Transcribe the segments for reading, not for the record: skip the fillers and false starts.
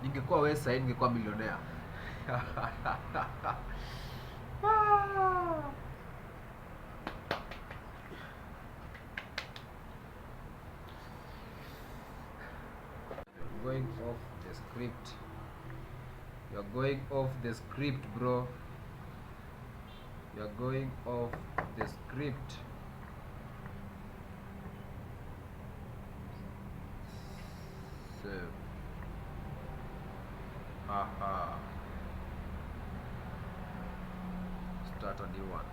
Ingekuwa wewe sasa ningekuwa millionaire. Going off the script. You're going off the script, bro. You're going off the script. So, start a new one.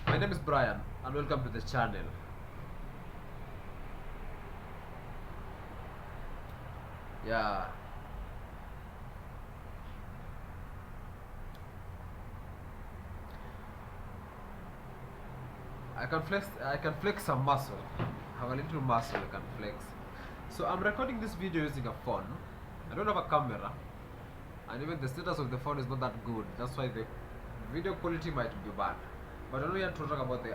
My name is Brian and welcome to the channel. Yeah. I can flex some muscle. Have a little muscle I can flex. So I'm recording this video using a phone. I don't have a camera, and even the status of the phone is not that good. That's why the video quality might be bad. But I'm not here to talk about the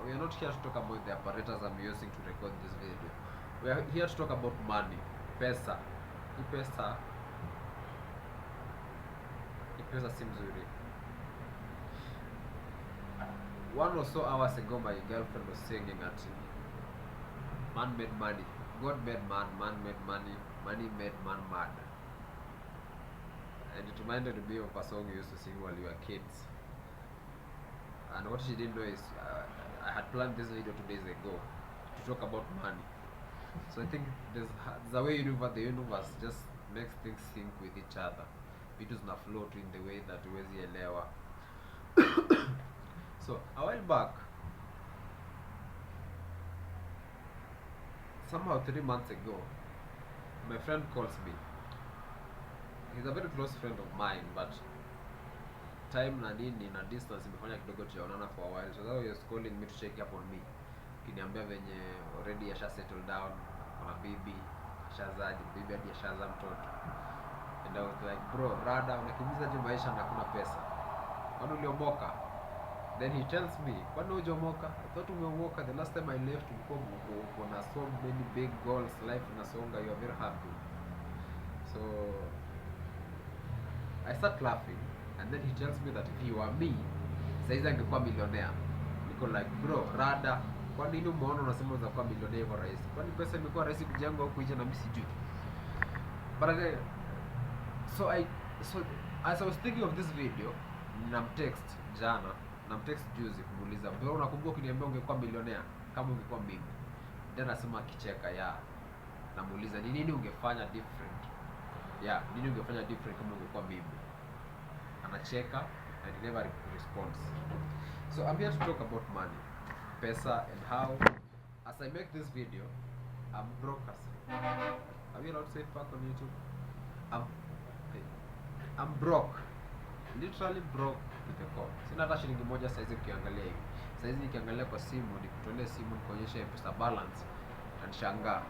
we are not here to talk about the apparatus I'm using to record this video. We are here to talk about money. Pesa. Pesa si mzuri. 1 or so hours ago, my girlfriend was singing at man made money, God made man, man made money, money made man mad. And it reminded me of a song we used to sing while we were kids. And what she didn't know is I had planned this video 2 days ago to talk about money. So I think there's the way the universe just makes things sync with each other. Videos na flow in the way that huwezi elewa. So a while back, somehow 3 months ago, my friend calls me. He's a very close friend of mine, but time na nini na distance imefanya kidogo tujaonana for a while. So now he was calling me to check up on me. Kiniambia venye already asha settle down, kuna bibi, ashazaji, bibi hadi ashaza mtoto. And I was like, bro, rada unakimbiza je maisha na kuna pesa? Kwani uliomoka? Then he tells me, kwani hujaomoka? I thought umeomoka. The last time I left uko na so many big goals, life inasonga, you are very happy. So I start laughing, and then he tells me that if you were me, saizi angekuwa millionaire. Niko like, bro, rada, kwa nini umeona unasema unakuwa millionaire kwa rahisi? Kwani pesa imekuwa rahisi kujengwa huku nje na mimi sijui? But again, so as I was thinking of this video, namtext jana, namtext juzi kumuuliza, bro, unakumbuka ukiniambia ungekuwa millionaire kama ungekuwa mimi? Then anasema akicheka, yeah. Namuuliza ni nini ungefanya different? Yeah, nini ungefanya different kama ungekuwa mimi? Anacheka and he never responds. So I'm here to talk about money, pesa, and how as I make this video, I'm broke as have you allowed to say fuck on YouTube? I'm broke. Literally broke to the core. Sina hata shilingi moja saizi ukiangalia hivi. Saizi nikiangalia kwa simu, nikutolee simu nikuonyeshe pesa balance and shangaa.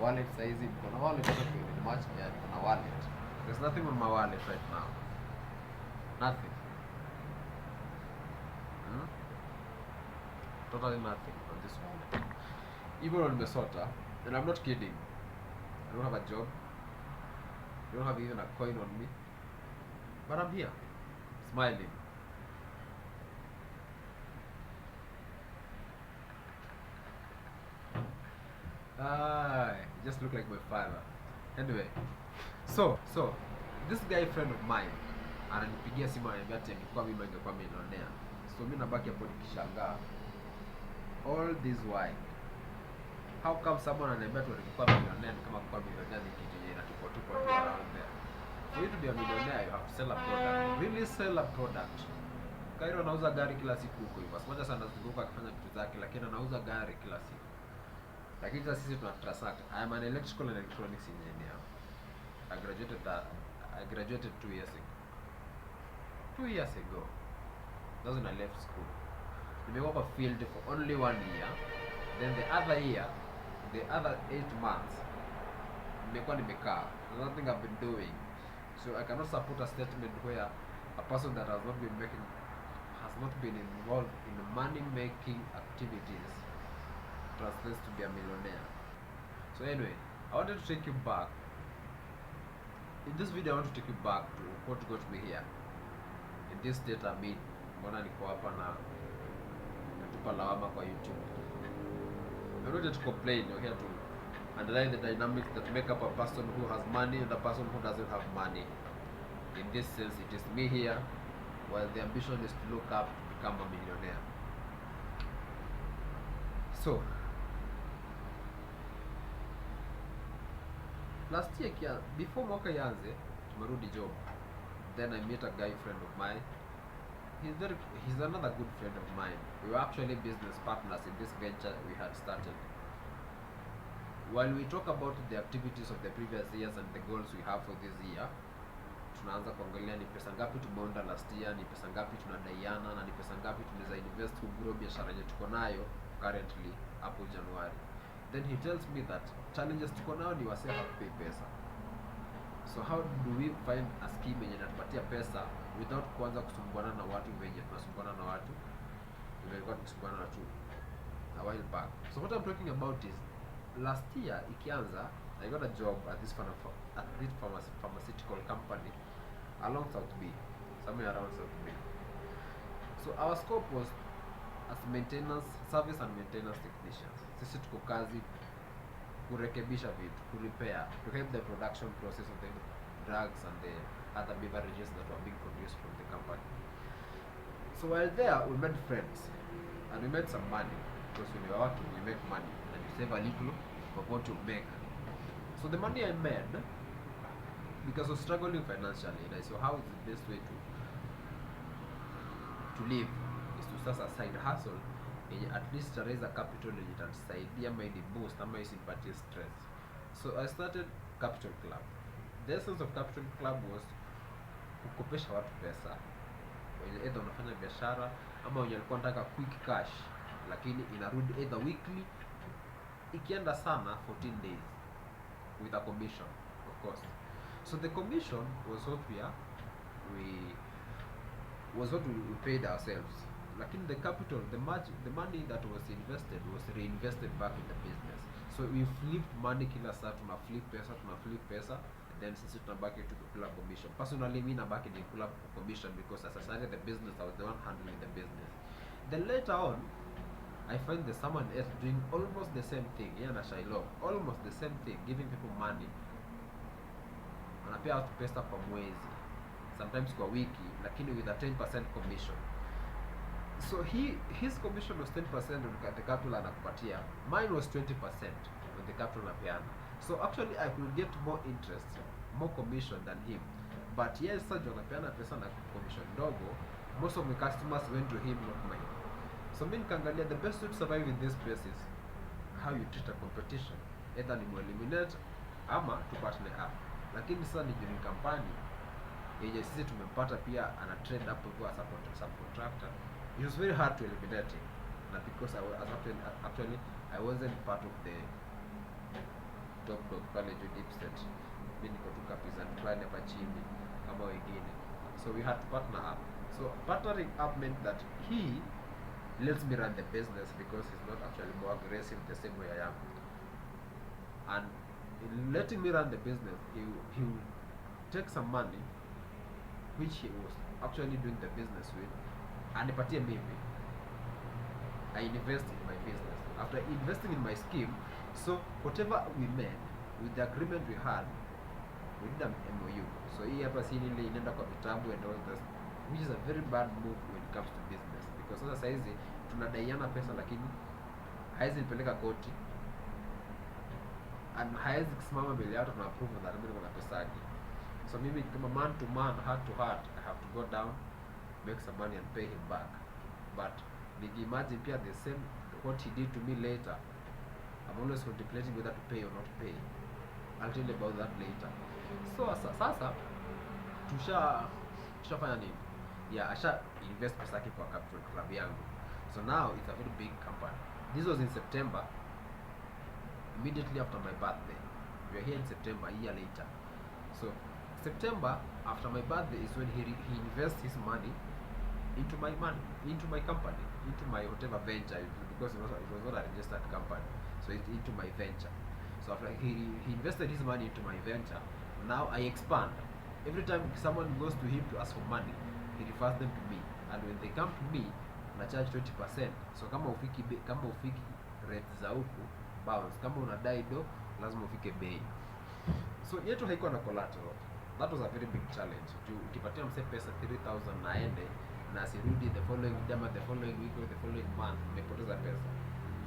Wallet saizi niko na wallet hata ni much yeah, niko na wallet. There's nothing on my wallet right now. Nothing. Totally nothing on this wallet. Even on Minnesota, and I'm not kidding. I don't have a job. I don't have even a coin on me. But I'm here, smiling. Just look like my father. Anyway, so this guy friend of mine ananipigia simu ananiambia ati angekuwa mimi angekuwa millionaire. So mimi nabaki hapo nikishangaa. All this why? How come someone ananiambia tu angekuwa millionaire kama kwa millionaire ni kitu yenye tuko around there? For you to be a millionaire, you have to sell a product. Really sell a product. Kairo anauza gari kila siku huko hivyo. Moja sana zunguka akifanya vitu zake, lakini anauza gari kila siku. Lakini sasa sisi tuna transact. I am an electrical and electronics engineer. I graduated 2 years ago. 2 years ago. That's when I left school. Nimekuwa kwa field for only 1 year. Then the other year, the other 8 months, nimekuwa nimekaa. There's nothing I've been doing. So I cannot support a statement where a person that has not been involved in money making activities translates to be a millionaire. So anyway, I wanted to take you back. In this video I want to take you back to what got me here. In this state I'm in, mbona niko hapa na natupa lawama kwa YouTube. I'm not here to complain, you're here to underline the dynamics that make up a person who has money and a person who doesn't have money. In this sense, it is me here, while the ambition is to look up to become a millionaire. So, last year, before mwaka ianze, tumerudi job. Then I met a guy friend of mine. He's another good friend of mine. We were actually business partners in this venture we had started. While we talk about the activities of the previous years and the goals we have for this year, tunaanza kuangalia ni pesa ngapi tumeunda last year, ni pesa ngapi tunadaiana, na ni pesa ngapi tunaweza invest kugrow biashara yetu tuko nayo currently hapo January. Then he tells me that challenges tuko nayo ni wase hawapay pesa. So how do we find a scheme yenye inatupatia pesa without kuanza kusumbuana na watu wenye tunasumbuana na watu tulikuwa tunasumbuana na tu a while back. So what I'm talking about is last year ikianza, I got a job at this pharmaceutical company along South B, somewhere around South B. So our scope was as service and maintenance technicians. Sisi tuko kazi kurekebisha vitu, repair, to help the production process of the drugs and the other beverages that were being produced from the company. So while there, we made friends and we made some money, because when you're working, you make money and you save a little for what you make. So the money I made, because I was struggling financially, and I saw how is the best way to live is to start a side hustle and at least raise a capital and it saidia maybe boost ama isimpatie stress. So I started Capital Club. The essence of Capital Club was kukopesha watu pesa wenye either unafanya biashara ama wenye walikuwa wanataka quick cash lakini inarudi either weekly ikienda sana 14 days with a commission, of course. So the commission was what we paid ourselves. Lakini the capital, the money that was invested was reinvested back in the business. So we flipped money kila saa, tuna flip pesa, and then sisi tunabaki tu kula commission. Personally, mimi nabaki ni kula commission because as I started the business, I was the one handling the business. Then later on, I find there's someone else doing almost the same thing, na Shiloh, almost the same thing, giving people money. Anapea watu pesa kwa mwezi, sometimes kwa wiki, lakini with a 10% commission. So his commission was 10% on the capital anakupatia. Mine was 20% on the capital anapeana. So actually I could get more interest, more commission than him. But yes, sasa anapeana pesa na commission ndogo. Most of my customers went to him, not mine. So mimi nikaangalia the best way to survive in this place is how you treat a competition. Either ni eliminate ama to partner up. Lakini sasa ni junior company yenye sisi tumempata pia ana trade up kwa subcontractor. It was very hard to eliminate him, because I wasn't part of the top dog pale juu deep state. Mimi niko tu kapizan fulani hapa chini kama wengine. So we had to partner up. So partnering up meant that he lets me run the business because he's not actually more aggressive the same way I am. And in letting me run the business, he will take some money which he was actually doing the business with, anipatie mimi, I invest in my business. After investing in my scheme, so whatever we made with the agreement we had, we did an MOU. So hii hapa si ile inaenda kwa vitabu and all this, which is a very bad move when it comes to business, because sasa saizi tunadaiana pesa lakini haizi nipeleka koti and haizi kusimama mbele yao tuna approve that mimi niko na pesa yake. So mimi kama man to man, heart to heart, I have to go down, make some money and pay him back. But imagine pia the same what he did to me later. I'm always contemplating whether to pay or not pay. I'll tell you about that later. So sasa tushafanya nini? Yeah, asha invest pesa yake kwa Capital Club yangu. So now it's a very big company. This was in September, immediately after my birthday. We are here in September, a year later. So September after my birthday is when he invests his money into my company, into my whatever venture, because it was not a registered company, so it's into my venture. So after he invested his money into my venture, now I expand. Every time someone goes to him to ask for money, he refers them to me, and when they come to me, na charge 20%. So kama ufiki rate za huku bounce, kama unadai do lazima ufike bei. So yetu haikuwa na collateral. That was a very big challenge. Ukipatia mse pesa 3000 na ende na asirudi the following week or the following month, umepoteza pesa.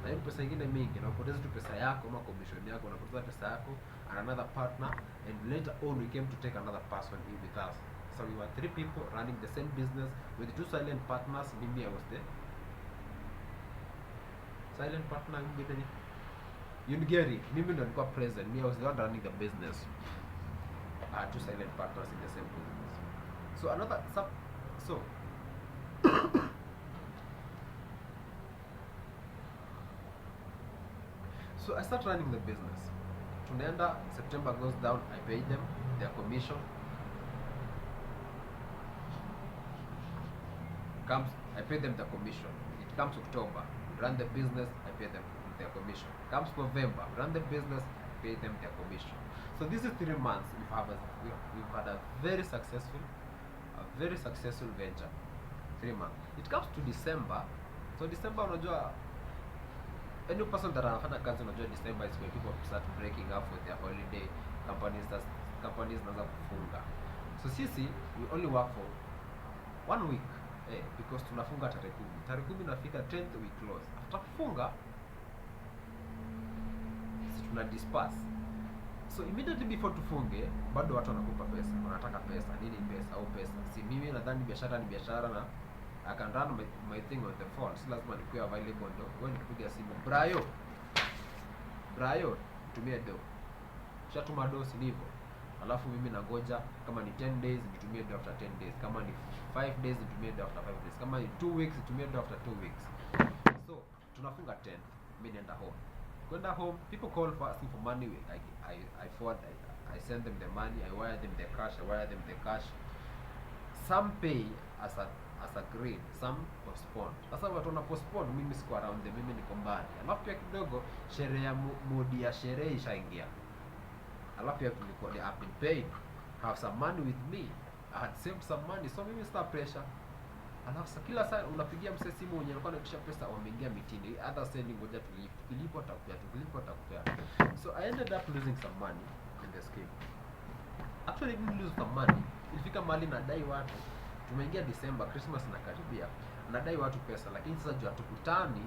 Na hiyo pesa nyingine mingi, na upoteza tu pesa yako ama commission yako, unapoteza pesa yako and another partner, and later on we came to take another person in with us. So we were 3 people running the same business with 2 silent partners. Mimi I was the silent partner, Gary. Mimi ndo nilikuwa present. Me I was the one running the business. 2 silent partners in the same business. So so I start running the business. Tunaenda, September goes down, I pay them their commission. I pay them the commission. It comes October, run the business, I pay them their commission. Comes November, run the business, pay them their commission. So this is 3 months. We've had a very successful venture. 3 months. It comes to December. So December, unajua, any person that anafanya kazi, unajua December is when people start breaking up for their holiday. Companies naanza kufunga. So sisi we only work for 1 week. Because tunafunga tarehe 10. Tarehe 10 nafika 10th we close. After kufunga, sisi tuna disperse. So immediately before tufunge, bado watu wanakupa pesa. Wanataka pesa. Nini pesa au pesa? Si mimi nadhani biashara ni biashara, na I can run my thing on the phone. Si lazima nikuwe available ndo. Wewe nikipiga simu, Brayo, tumie do. Shatuma do si hivyo. Alafu mimi nangoja kama ni 10 days nitumie do after 10 days. Kama ni 5 days nitumie do after 5 days. Kama ni 2 weeks nitumie do after 2 weeks. So tunafunga 10. Mimi naenda home. Kwenda home, people call for asking for money. I send them the money. I wire them the cash. Some pay as agreed, some postpone. Sasa watu wana postpone, mimi siko around them, mimi niko mbali. Alafu pia kidogo sherehe ya modi ya sherehe ishaingia. Alafu pia tulikuwa they have been paid, have some money with me. I had saved some money, so mimi sita pressure. Alafu kila saa unapigia mse simu mwenye alikuwa anaitisha pesa, wameingia mitini. Other sending ngoja tulipo atakupea. So I ended up losing some money in the scheme. Actually I didn't lose some money. Ilifika mahali nadai watu. Tumeingia December, Christmas inakaribia. Nadai watu pesa, lakini sasa juu hatukutani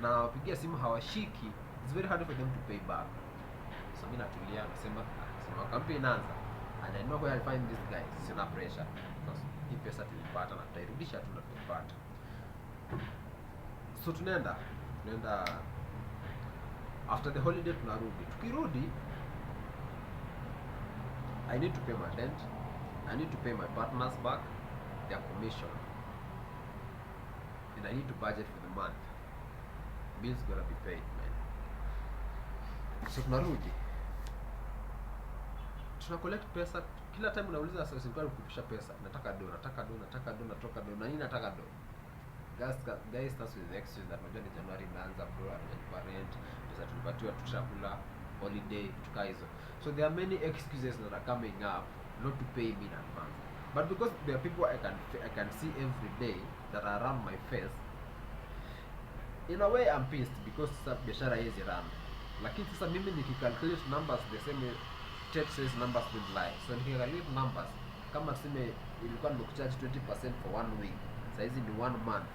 na wapigia simu hawashiki. It's very hard for them to pay back. So mimi natulia, nasema kampeni inaanza. And I know where I'll find these guys. Sina pressure. Because hii pesa tulipata na tutairudisha tu na tutapata. So tunaenda after the holiday tunarudi. Tukirudi, I need to pay my rent. I need to pay my partners back their commission. And I need to budget for the month. Bills gonna be paid, man. So tunarudi. Tuna collect pesa. Kila time unauliza sasa serikali kukupisha pesa. Nataka do. Na nini nataka do? Guys starts with the excuse that unajua ni January imeanza, bro, hatulipa rent, pesa tulipatiwa tushakula, holiday, tukaa hizo. So there are many excuses that are coming up not to pay me in advance. But because there are people I can see every day that are around my face, in a way I'm pissed because biashara hizi run. Lakini sasa mimi nikicalculate numbers the same way Ted says numbers don't lie. So nikicalculate numbers, kama tuseme ilikuwa nimekucharge 20% for 1 week, sasa hizi ni 1 month,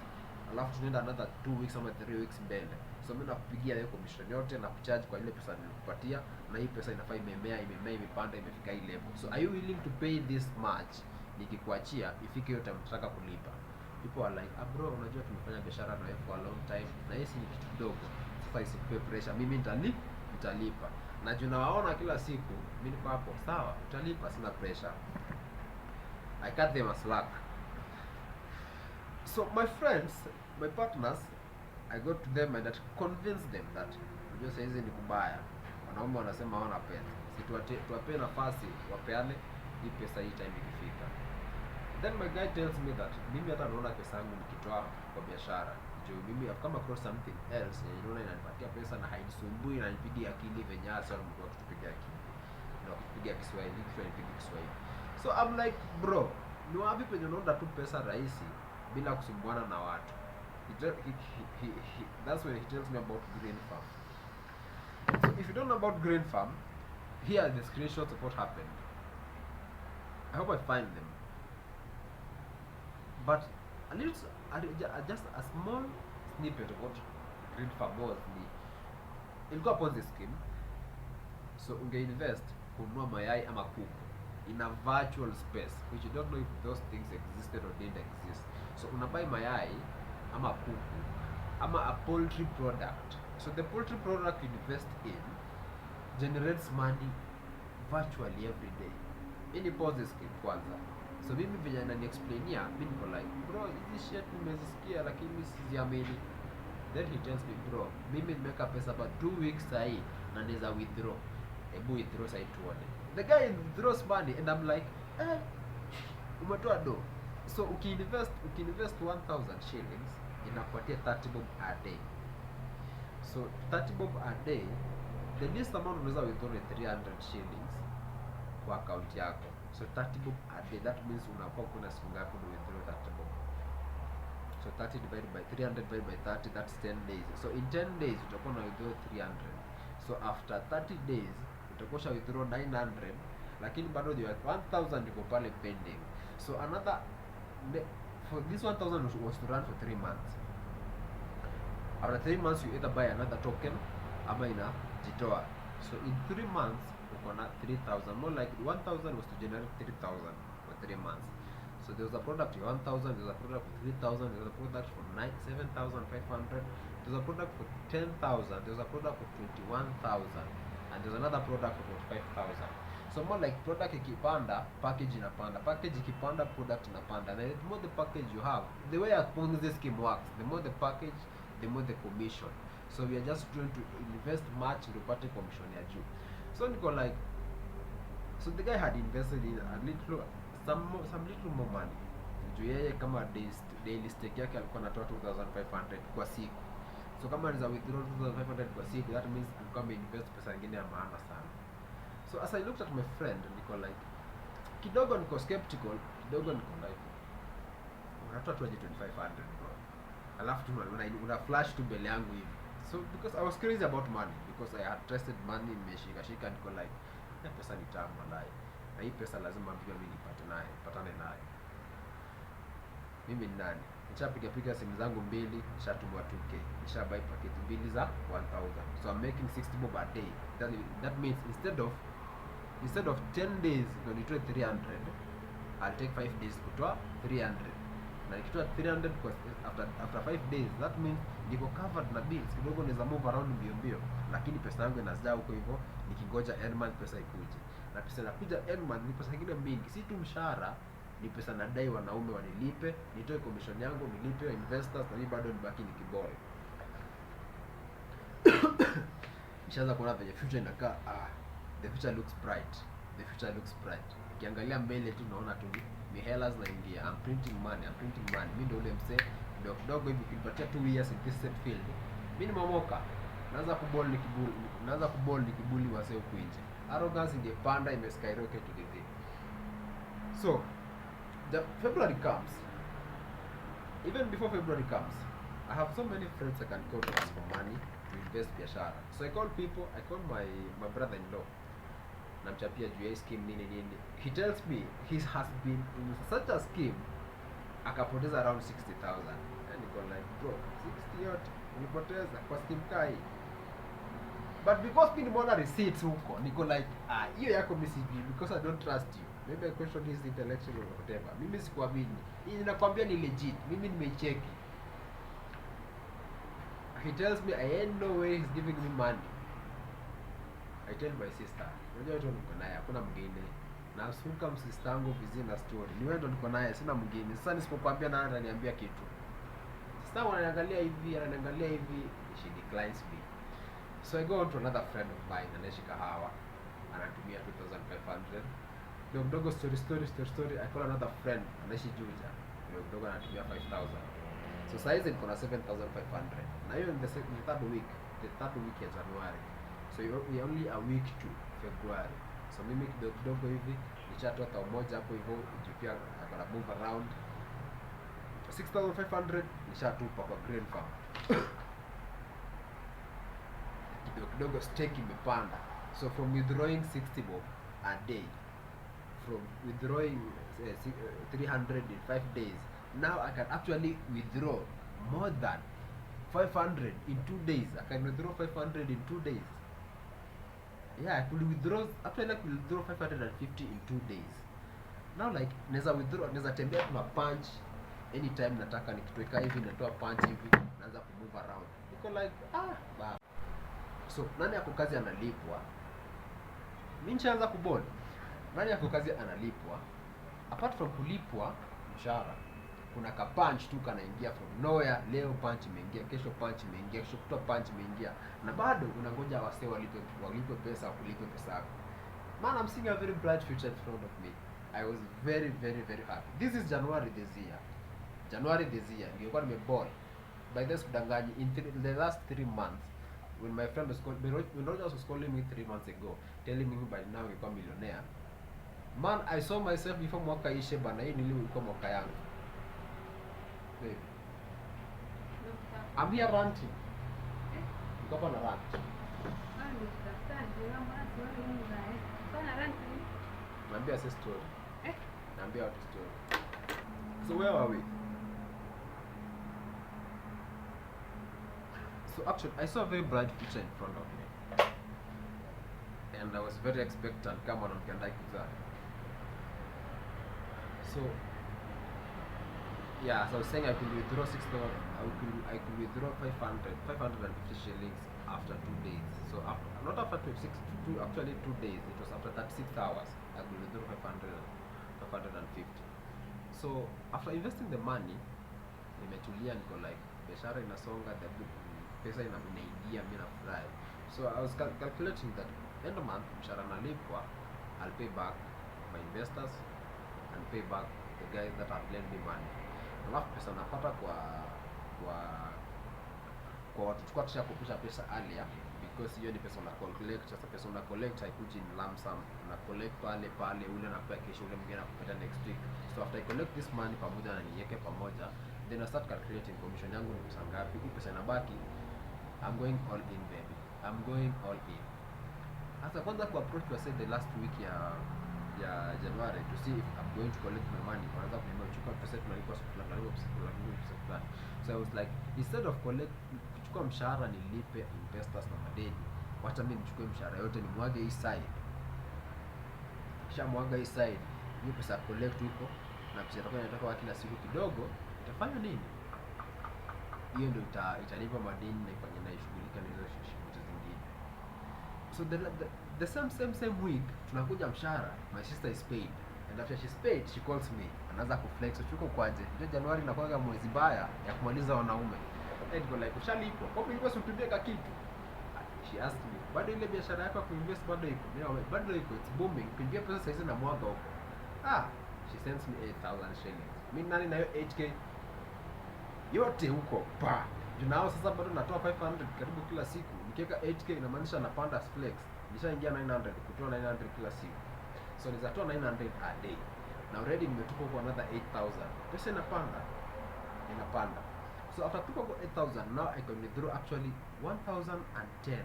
alafu tunaenda another 2 weeks ama 3 weeks mbele. So mimi nakupigia hiyo commission yote na kucharge kwa ile pesa nilikupatia, na hii pesa inafaa imepanda imefika hii level. So are you willing to pay this much nikikuachia ifike hiyo time tunataka kulipa? People are like, bro, unajua tumefanya biashara na wewe for a long time na hii ni kitu kidogo. Sasa isipe pressure, mimi nitalipa. Na juu nawaona kila siku, mimi niko hapo, sawa, utalipa, sina pressure. I cut them a slack. So my friends, my partners, I go to them and I convince them that unajua sasa hizi ni kubaya. Wanaume wanasema hawana pesa. Si tuwape nafasi wapeane hii pesa hii time ikifika. Then my guy tells me that mimi hata naona pesa yangu nikitoa kwa biashara juu mimi I've come across something else yenye naona inanipatia pesa na hainisumbui na inipigi akili venye hasa mtu akitupiga akili na kupiga Kiswahili nipige Kiswahili. So I'm like bro, ni wapi penye unaona tu pesa rahisi bila kusumbuana na watu? That's when he tells me about green farm. So if you don't know about green farm, here are the screenshots of what happened. I hope I find them. But just a small snippet of what green farm was. Ilikuwa Ponzi scheme. So unge-invest kununua mayai ama kuku in a virtual space, which you don't know if those things existed or didn't exist. So unabuy mayai ama kuku ama a poultry product. So the poultry product you invest in generates money virtually every day. Ini Ponzi scheme kwanza. So mimi venye ananiexplainia, mimi niko like bro, hizi shit nimezisikia lakini siziamini. Then he tells me bro, mimi nimeka pesa for 2 weeks sahi na naweza withdraw. Ebu withdraw sahi tuone. The guy withdraws money and I'm like umetoa do. So ukiinvest 1000 shillings inakupatia 30 bob a day. So 30 bob a day, the least amount unaweza withdraw ni 300 shillings kwa account yako. So 30 bob a day, that means unakuwa kuna siku ngapi una withdraw 30 bob. So 30 divided by 300 divided by 30, that's 10 days. So in 10 days utakuwa na withdraw 300. So after 30 days utakuwa withdraw 900, lakini bado you have 1000 iko pale pending. So another for this 1000 was to run for 3 months. After 3 months you either buy another token ama inajitoa. So in 3 months uko na 3000, more like 1000 was to generate 3000 for 3 months. So there was a product for 1000, there was a product for 3000, there was a product for 7500, there was a product for 10000, there was a product for 21000, and there's another product for 45000. So more like product ikipanda, package inapanda, package ikipanda, product inapanda. And the more the package you have, the way a Ponzi scheme works, the more the package, the more the commission. So we are just trying to invest much to upate commission ya juu. So niko like, so the guy had invested in a little some little more money. Juu yeye kama daily stake yake alikuwa anatoa 2500 kwa siku. So kama anaweza withdraw 2500 kwa siku, that means alikuwa ameinvest pesa nyingine ya maana sana. So as I looked at my friend, niko like kidogo niko skeptical, kidogo niko like unatoa 2500 bro. Alafu tu una flash tu mbele yangu hivi. So because I was crazy about money, because I had trusted money, nimeshika niko like na pesa ni tamu malai. Na hii pesa lazima pia mimi patane naye. Mimi ni nani? Nishapiga simu zangu mbili, nishatumwa 2k, nishabuy packet mbili za 1000. So I'm making 60 bob a day. That means instead of 10 days ndio nitoe 300, I'll take 5 days kutoa 300. Na nikitoa 300 kwa after 5 days, that means niko covered na bills. Kidogo naweza move around mbio, lakini pesa yangu inazaa huko hivyo nikingoja end month pesa ikuje. Na pesa inakuja end month ni pesa nyingine mingi, si tu mshahara, ni pesa nadai wanaume wanilipe, nitoe commission yangu, nilipe investors, na mimi bado nibaki nikiboy. Nishaanza kuona venye future inakaa. The future looks bright. Ukiangalia mbele tu naona tu ni hela zinaingia. I'm printing money. Mimi ndio ule msee kidogo hivi, ukinipatia 2 years in this set field, mimi nimemoka. Naanza kubol nikibuli wase huko nje. Arrogance ingepanda, skyrocket to the day. So the February comes. Even before February comes, I have so many friends I can call to ask for money to invest biashara. So I call my brother-in-law. Namchapia juu ya scheme nini. He tells me he has been in such a scheme akapoteza around 60,000. And niko like bro, 60 yote nilipoteza kwa scheme kai. But because mimi nimeona receipts huko, niko like hiyo yako mimi sijui, because I don't trust you. Maybe I question his intellectual or whatever. Mimi sikuamini. Hii ninakwambia ni legit. Mimi nimecheki. He tells me I ain't no way he's giving me money. I tell my sister, unajua tu niko naye, hakuna mwingine. Na asuka msistangu vizi na story. Ni wewe ndo niko naye, sina mwingine. Sasa nisipokuambia na ananiambia kitu. Sister ananiangalia hivi, she declines me. So I go on to another friend of mine, anaishi Kahawa. Anatumia 2500. Dogo story. I call another friend, anaishi Juja. Dogo anatumia 5000. So size niko na 7,500. Na hiyo ni the third week ya January. So we only a week to February. So mimi kidogo hivi nishatoa tao moja hapo hivyo jipia akana move around 6,500 nishatupa kwa green farm. Kidogo stake imepanda. So from withdrawing 60 bob a day, from withdrawing 300 in 5 days, now I can actually withdraw more than 500 in 2 days. I can withdraw 500 in 2 days. Yeah, I could withdraw, actually I could withdraw 550 in 2 days. Now like neza tembea tuna punch anytime nataka, nikitweka hivi natoa punch hivi naanza ku move around. Niko like bah. So nani yako kazi analipwa? Mimi nishaanza kubond. Nani yako kazi analipwa? Apart from kulipwa mshahara, kuna ka punch tu kanaingia from nowhere. Leo punch imeingia, kesho punch imeingia, kesho kutwa punch imeingia, na bado unangoja wase walipe pesa, kulipe pesa yako. Man, I'm seeing a very bright future in front of me. I was very happy. This is January this year. Nilikuwa nimeball. By this kudanganyi in the last 3 months, when my friend was when Rogers was calling me 3 months ago telling me by now nilikuwa millionaire. Man, I saw myself before mwaka ishe bana, hii nilikuwa mwaka yangu. Baby, I'm here ranting. Niko hapa na rant. Naambia si story. Naambia watu story. So where are we? So actually, I saw a very bright future in front of me, and I was very expectant. Come on, can I kuzaa? So yeah, so I was saying I could withdraw 6,000. I could withdraw 550 shillings after 2 days. So after, not after 2 actually 2 days. It was after 36 hours. I could withdraw 550. So after investing the money, nimetulia, niko like biashara inasonga, the pesa inaingia, mimi nafurahi. So I was calculating that end of month mshahara nalipwa, I'll pay back my investors and pay back the guys that have lent me money. Alafu pesa napata kwa watu tukua tushakopisha pesa earlier, because hiyo ni pesa una collect. Sasa pesa una collect haikuji in lump sum, una collect pale ule anakupa kesho, ule mwingine anakupata next week. So after I collect this money pamoja na niweke pamoja, then I start calculating commission yangu ni pesa ngapi, hii pesa inabaki. I'm going all in, baby. I'm going all in. Hasa kwanza ku approach was said the last week ya January to see if I'm going to collect my money. Kwanza kuchukua pesa tunalipwa pesa. So I was like, instead of kuchukua mshahara nilipe investors na madeni, wacha mimi nichukue mshahara yote nimwage hii side. Kisha mwaga hii side, hiyo pesa collect huko, na pesa itakuwa inatoka kila siku kidogo, itafanya nini? Hiyo ndio italipa madeni na ifanye na ishughulika na hizo shughuli zingine. So the same week tunakuja mshahara, my sister is paid, and after she's paid she calls me, anaanza kuflex, uchuko kwaje? Ndio Januari inakuwa mwezi mbaya ya kumaliza wanaume. And go like, ushalipo kwa nini basi utubie ka kitu? She asked me, bado ile biashara yako ya kuinvest bado iko? Bado iko, it's booming. Pingia pesa sasa na mwaga huko. She sends me 8,000 shillings. Mimi nani nayo 8k yote huko pa. Junao sasa bado natoa 500 karibu kila siku. Nikiweka 8k inamaanisha napanda flex. Nishaingia 900, kutoa 900 kila siku. So nizatoa 900 a day. Na already nimetupa kwa another 8,000. Pesa inapanda. So after tupa kwa 8,000, now I can withdraw actually 1,010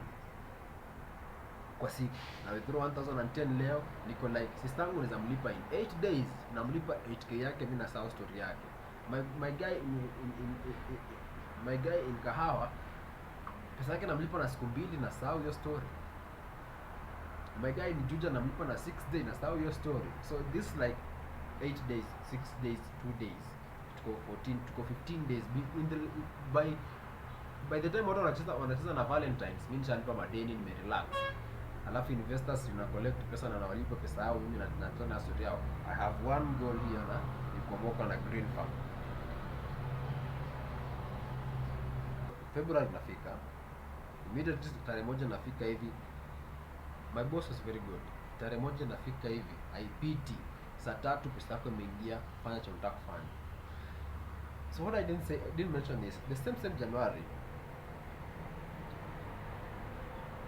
kwa siku. Na withdraw 1,010 leo, niko like sister yangu naweza mlipa in 8 days, na mlipa 8k yake, mimi na sawa story yake. My guy in kahawa, pesa yake namlipa na siku 2 na sawa hiyo story. My guy in Juja namlipa na 6 days na sawa hiyo story. So this like 8 days, 6 days, 2 days, tuko 14, tuko 15 days by the time watu wanacheza na Valentines, mimi nishalipa madeni, nimerelax. Alafu investors una collect pesa na nawalipa pesa yao, mimi na story yao. I have one goal here na nikuomoka na green farm. February nafika. Immediately tarehe moja nafika hivi. My boss was very good. Tarehe moja nafika hivi, haipiti saa 3 pesa yako imeingia, fanya cha unataka kufanya. So what I didn't mention is the same January,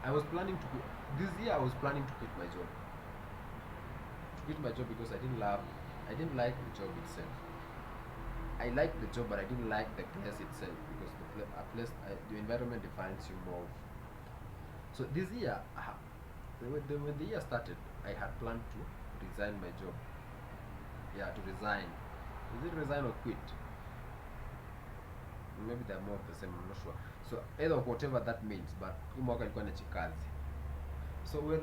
I was planning to quit. This year I was planning to quit my job. To quit my job because I didn't like the job itself. I liked the job, but I didn't like the place itself because the environment defines you more. So this year, when the year started, I had planned to resign my job. Yeah, to resign. Is it resign or quit? Maybe they're more of the same, I'm not sure. So either whatever that means, but hii mwaka ilikuwa ni chikazi. So when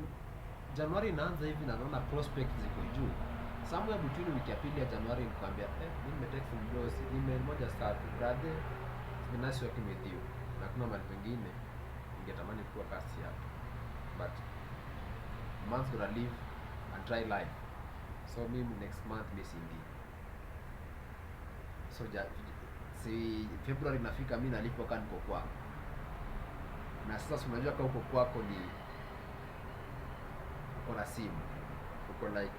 January inaanza hivi na naona prospects ziko juu, somewhere between wiki ya pili ya Januari nikwambia mimi nimetext mdosi email moja safi, brother, it's been nice working with you, na kuna mahali pengine ningetamani kuwa kasi hapa, but months gonna live and try life, so mimi next month mimi so si February nafika, mimi nalipo kama niko kwako, na sasa unajua kama uko kwako ni kuna simu uko like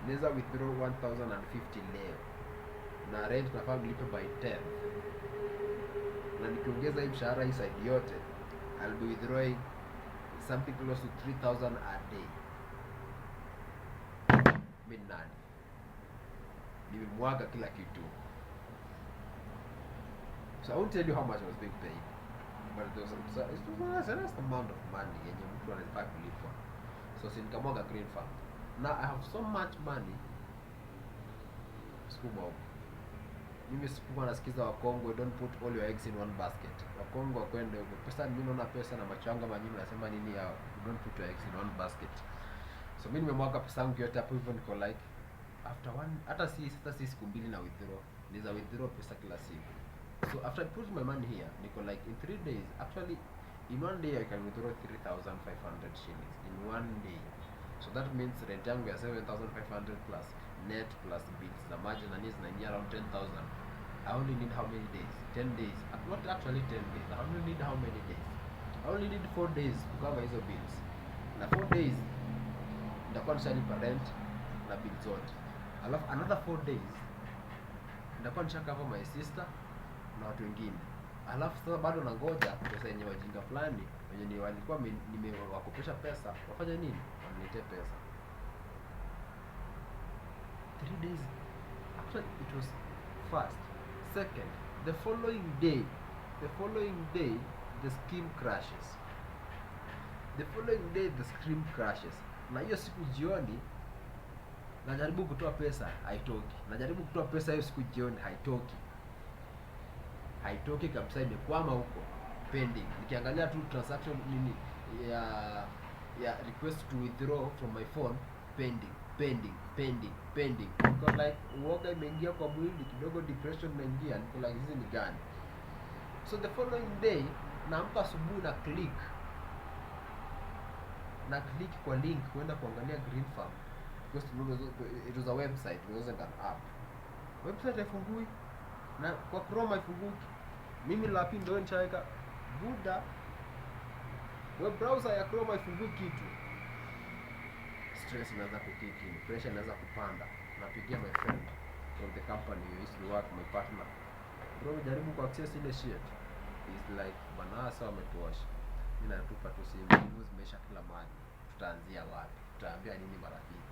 naweza withdraw 1050 leo na rent nafaa nilipe by 10, na nikiongeza hii mshahara hii side yote I'll be withdrawing something close to 3000 a day. Mimi nani nimemwaga kila kitu. So I won't tell you how much I was being paid, but it was a nice amount of money yenye mtu anataka kulipwa. So nikamwaga green farm. Now I have so much money. Sukuma huko. Mimi sikuwa nasikiza Wakongwe, don't put all your eggs in one basket. Wakongwe wakwende huko. Pesa mimi naona pesa na macho yangu manyinyi nasema nini hao? Don't put your eggs in one basket. So mimi nimemwaga pesa yangu yote hapo hivyo, niko like after one hata si siku mbili na withdraw. Niza withdraw pesa kila siku. So after I put my money here, niko like in 3 days, actually in one day I can withdraw 3,500 shillings in one day. So that means rent yangu ya 7,500 plus net plus bills na maji na nini zinaingia around 10,000. I only need how many days? 10 days. Not actually 10 days. I only need how many days? I only need 4 days to cover hizo bills. Na 4 days nitakuwa nishalipa rent na bills zote. Alafu another 4 days nitakuwa nishakava my sister na watu wengine. Alafu sasa bado nangoja pesa yenye wajinga fulani wenye ni walikuwa nimewakopesha pesa wafanye nini? Waniletee pesa. 3 days. Actually it was first. Second, the following day the scheme crashes. The following day the scheme crashes. Na hiyo siku jioni najaribu kutoa pesa haitoki. Najaribu kutoa pesa hiyo siku jioni haitoki kabisa, imekwama huko pending. Nikiangalia tu transaction nini ya request to withdraw from my phone, pending. Niko like uoga imeingia kwa mwili kidogo, depression imeingia, niko like hizi ni gani? So the following day naamka asubuhi na click kwa link kwenda kuangalia green farm, because it was a website, it wasn't an app. Website haifungui na kwa Chrome haifunguki. Mimi lapi ndio nitaweka buda web browser ya Chrome haifungui kitu. Stress inaanza kukiki, pressure inaanza kupanda. Napigia my friend from the company who used to work, my partner, bro jaribu ku access ile shit. He's like bana sawa umetuosha. Mimi natupa tu simu zimeisha kila mahali. Tutaanzia wapi? Tutaambia nini marafiki?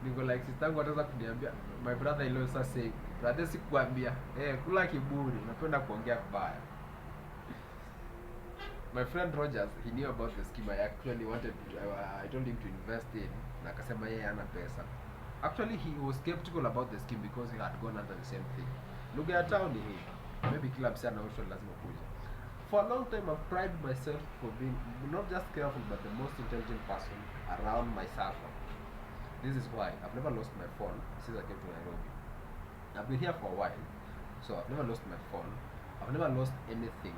Niko like sistangu ataanza kuniambia, my brother in law sasa say, brother sikuambia, kula kiburi, unapenda kuongea vibaya. My friend Rogers, he knew about the scheme. I actually I told him to invest in, na akasema yeye hana pesa. Actually he was skeptical about the scheme because he had gone under the same thing. Lugha ya town ni hii. Maybe kila msana na usho lazima kuja. For a long time I've prided myself for being not just careful but the most intelligent person around my circle. This is why I've never lost my phone since I came to Nairobi. I've been here for a while, so I've never lost my phone. I've never lost anything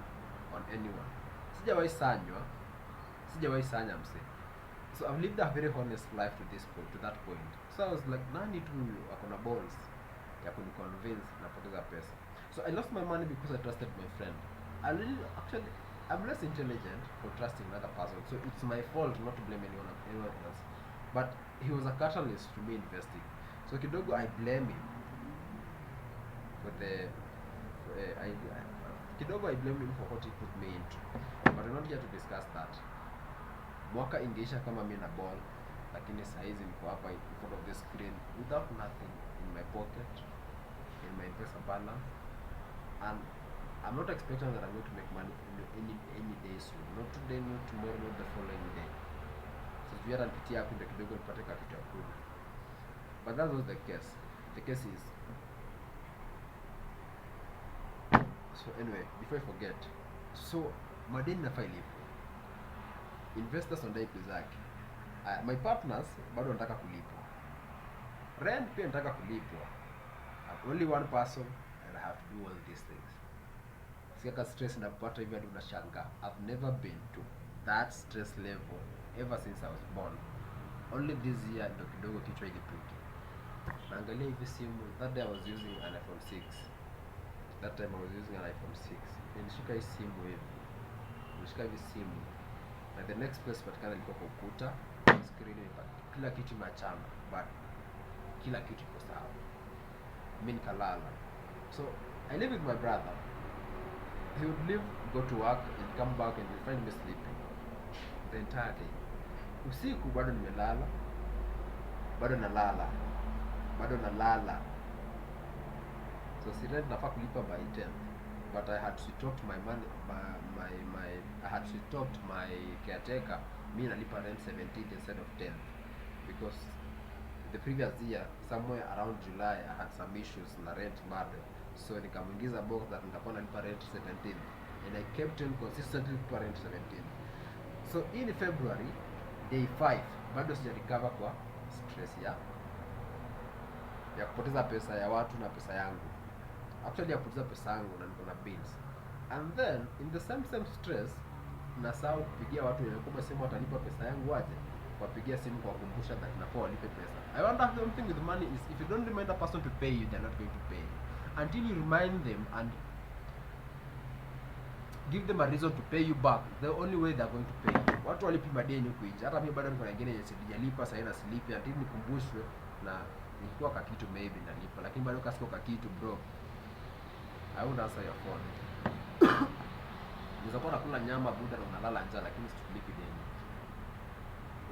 on anyone. Sijawahi sanya mse. So I've lived a very honest life to that point. So I was like, nani tu akona balls ya kuniconvince napoteza pesa. So I lost my money because I trusted my friend. I'm less intelligent for trusting another person, so it's my fault not to blame anyone else. But he was a catalyst to me investing. So kidogo I blame him for the kidogo I blame him for what he put me into. But we're not here to discuss that. Mwaka ingeisha kama mimi na ball, lakini saizi niko hapa in front of the screen without nothing in my pocket, in my pesa balance, and I'm not expecting that I'm going to make money any day soon. Not today, not tomorrow, not the following day. So if you are nipitia hapo ndio kidogo nipate kitu ya kula. But that was the case. The case is, so anyway, before I forget, so madeni nafaa ilipwe. Investors on daipu zake. My partners bado wanataka kulipwa. Rent pia nataka kulipwa. I'm only one person and I have to do all these things. Siaka stress na kupata hivi hadi unashangaa. I've never been to that stress level ever since I was born. Only this year ndio kidogo kichwa ilipuki. Naangalia hivi simu, that day I was using an iPhone 6. That time I was using an iPhone 6. Nilishika hii simu hivi. Nilishika hivi simu. Na the next place patikana ilikuwa kwa ukuta. Screen ipa. Kila kitu machana, but kila kitu iko sawa. Mimi nikalala. So I live with my brother. He would leave, go to work, and come back and he'd find me sleeping the entire day. Usiku bado nimelala, bado nalala. So rent nafaa kulipa by 10th, but I had stopped my money, I had stopped my caretaker. Me nalipa rent 17th instead of 10th because the previous year somewhere around July I had some issues na rent bado. So nikamuingiza box that nitakuwa nalipa rent 17th, and I kept on consistently lipa rent 17th. So in February day 5 bado sija recover kwa stress ya kupoteza pesa ya watu na pesa yangu. Actually ya kupoteza pesa yangu na niko na bills. And then in the same stress nasahau kupigia watu wenye kwa simu watalipa pesa yangu aje. Kuwapigia simu kwa kukumbusha that nafaa walipe pesa. I wonder if the only thing with money is if you don't remind a person to pay you, they're not going to pay you. Until you remind them and give them a reason to pay you back, the only way they're going to pay you. Watu walipi madeni huko nje. Hata mimi bado niko na nyingine yenye sijalipa sasa na silipi until nikumbushwe na nilikuwa kakitu maybe nalipa, lakini bado kasiko kakitu bro. I won't answer your phone. Unaweza kuwa unakula nyama buda na unalala njaa lakini sikulipi deni.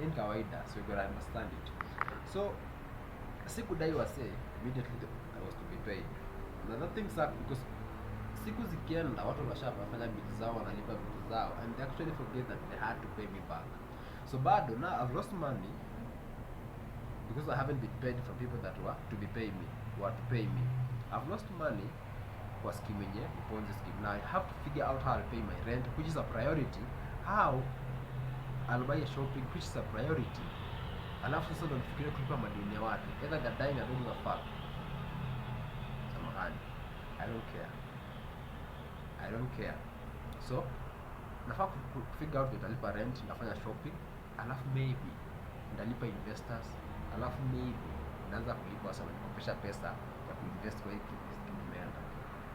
In kawaida, so you gotta understand it. So sikudai wase immediately I was to be paid. Another thing suck because siku zikienda watu washafanya bidii zao, wanalipa bidii zao, and they actually forget that they had to pay me back. So bado now I've lost money because I haven't been paid from people that were to pay me. I've lost money kwa scheme yenye Ponzi scheme. Now I have to figure out how I'll pay my rent, which is a priority. How I'll buy a shopping, which is a priority. Alafu sasa ndo nifikirie kulipa madeni ya watu. Either they're dying, I don't give a fuck. Samahani. I don't care. So nafaa figure out nitalipa rent, nitafanya shopping, alafu maybe nitalipa investors, alafu maybe naanza kulipa sana nikopesha pesa ya kuinvest kwa hiki kimeenda.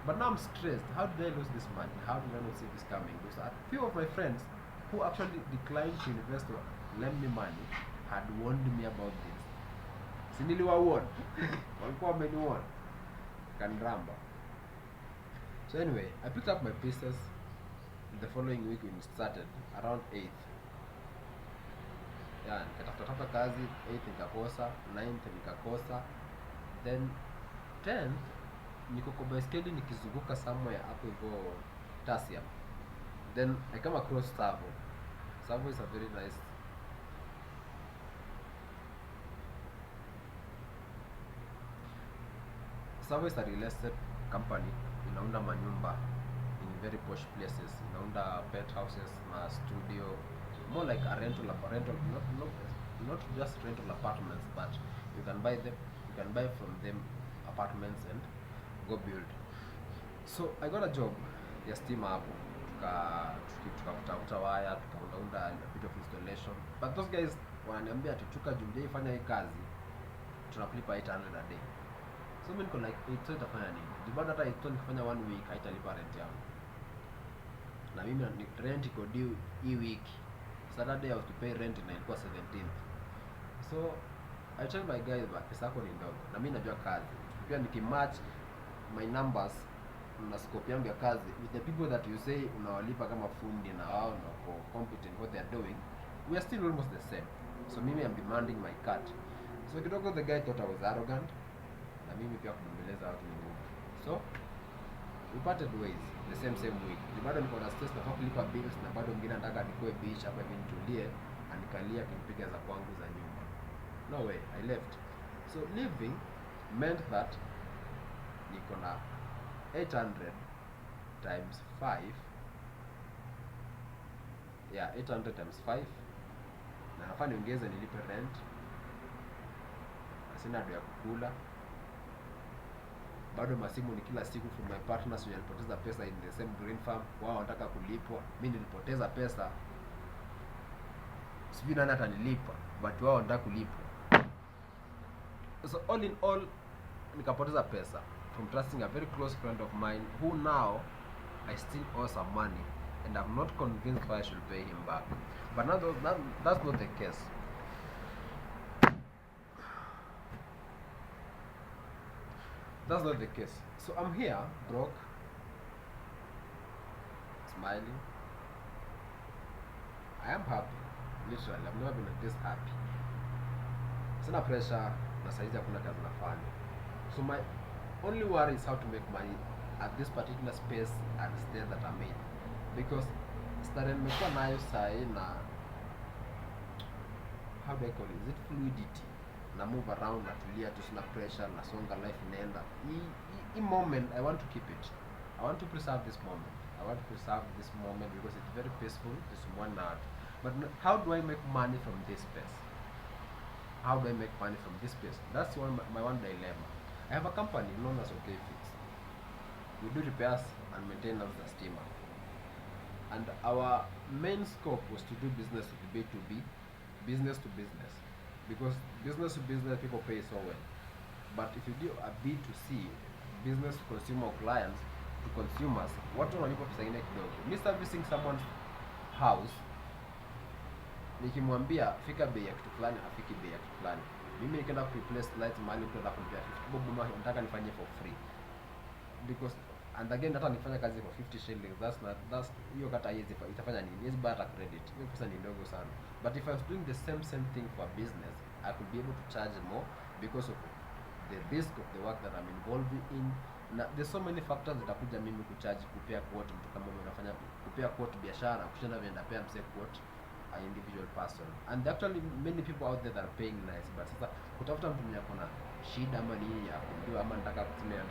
But now I'm stressed. How did I lose this money? How did I not see this coming? Because a few of my friends who actually declined to invest or lend me money had warned me about this. Si niliwawarn. Walikuwa wameniwarn. Kanramba. So anyway, I picked up my pieces the following week when it started, around 8th. Yeah, nikatafuta kazi, 8th nikakosa, 9th nikakosa, then 10th niko kwa baiskeli nikizunguka somewhere hapo hivyo Tasia. Then I come across Savo. Savo is a very nice Savo is a real estate company. Inaunda manyumba in very posh places. Inaunda pet houses na studio, more like a rental, not just rental apartments, but you can buy from them apartments and go build. So I got a job ya stima hapo, tukafuta waya, tukaunda a bit of installation, but those guys wananiambia tuchuka jumbe ifanya hii kazi tunakulipa 800 a day. So mimi niko like 800 itafanya nini? Dibada hata 800 nikifanya 1 week haitalipa rent yangu. na mimi rent iko due hii wiki. Saturday I was to pay rent na ilikuwa 17th. So I tell my guys that pesa yako ni ndogo na mimi najua kazi. Pia nikimatch my numbers na scope yangu ya kazi with the people that you say unawalipa kama fundi na wao na competent what they are doing, we are still almost the same. So mimi I'm demanding my cut. So kidogo the guy thought I was arrogant na mimi pia kumbeleza watu ni ngumu. So we parted ways the same week. Bado niko na stress na kulipa bills na bado mwingine anataka nikoe beach hapa hivi nitulie, anikalia kinipiga za kwangu za nyumba. No way, I left. So leaving meant that niko na 800 times 5. Yeah, 800 times 5. Na nafaa niongeze nilipe rent. Sina ado ya kukula. Bado masimu ni kila siku from my partners wenye walipoteza pesa in the same green farm. Wao wanataka kulipwa. Mimi nilipoteza pesa. Sijui nani atanilipa, but wao wanataka kulipwa. So all in all, nikapoteza pesa from trusting a very close friend of mine who now I still owe some money and I'm not convinced why I should pay him back. But now that's not the case. That's not the case. So I'm here, broke, smiling. I am happy. Literally, I've never been this happy. Sina pressure na saizi hakuna kazi nafanya. So my only worry is how to make money at this particular space and state that I'm in. Because stare nimekuwa nayo sai na how do I call it? Is it fluidity? Na move around, natulia, tu sina pressure, nasonga, life inaenda. Hii moment I want to keep it. I want to preserve this moment. I want to preserve this moment because it's very peaceful. It's one hour. But how do I make money from this space? How do I make money from this space? That's my one dilemma. I have a company known as OK.Fix. We do repairs and maintenance of the steamer. And our main scope was to do business with B2B, business to business. Because business to business people pay so well. But if you do a B2C, business to consumer clients, to consumers, watu wanalipa pesa ingine kidogo. Me servicing someone's house, nikimwambia fika bei ya kitu fulani, hafiki bei ya kitu fulani. Mimi nikienda ku replace light mahali mtu anataka kulipia 50 bob, nataka nifanye for free. Because and again hata nifanya kazi for 50 shillings, that's hiyo kata hizi itafanya nini? Hizi bata credit. Hiyo pesa ni ndogo sana. But if I was doing the same thing for business, I could be able to charge more because of the risk of the work that I'm involved in. There's so many factors that akuja mimi kucharge, kupea quote mtu kama mimi nafanya kupea quote biashara, kushinda vile napea mse quote an individual person. And there actually many people out there that are paying nice, but sasa kutafuta mtu mwenye akona shida ama nini ya kujua ama nataka kufanya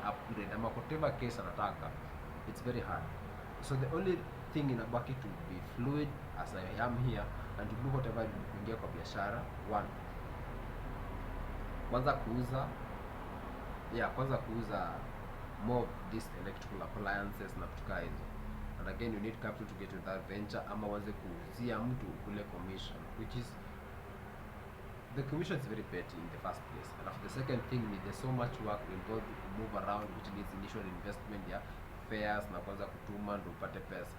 upgrade ama whatever case anataka, it's very hard. So the only thing inabaki to be fluid as I am here and to do whatever kuingia kwa biashara. Kwanza kuuza more of these electrical appliances na vitu kama hizo. And again you need capital to get into that venture ama uanze kuuzia mtu kule commission, which is the commission is very petty in the first place. And after the second thing, there's so much work involved to move around, which needs initial investment ya fares na kwanza kutuma ndo upate pesa.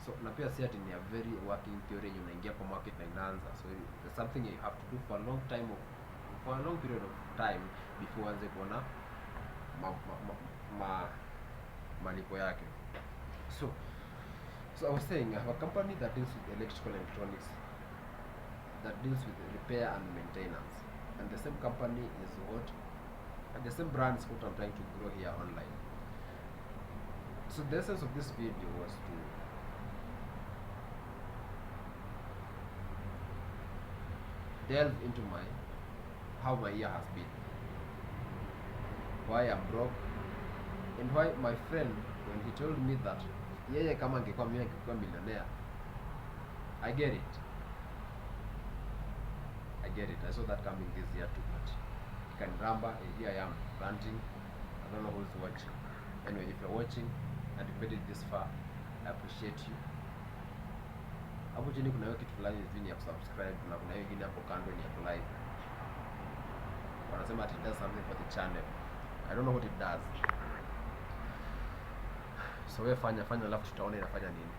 So na pia si ati ni a very working theory yenye unaingia kwa market na inaanza. So it's something you have to do for a long period of time before uanze kuona malipo yake. So I was saying I have a company that deals with electrical electronics, that deals with repair and maintenance, and the same company is the same brand is what I'm trying to grow here online. So the essence of this video was to delve into how my year has been, why I'm broke, and why my friend, when he told me that yeye kama angekuwa mimi angekuwa millionaire, I get it. I saw that coming this year too much. You can remember, here I am ranting. I don't know who's watching. Anyway, if you're watching and you made it this far, I appreciate you. Hapo chini kuna hiyo kitu fulani hivi ya subscribe na kuna hiyo ingine hapo kando ni ya like. Wanasema it does something for the channel. I don't know what it does. So wewe fanya alafu tutaona inafanya nini.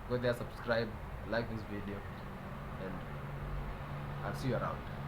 Go there, subscribe, like this video, and I'll see you around.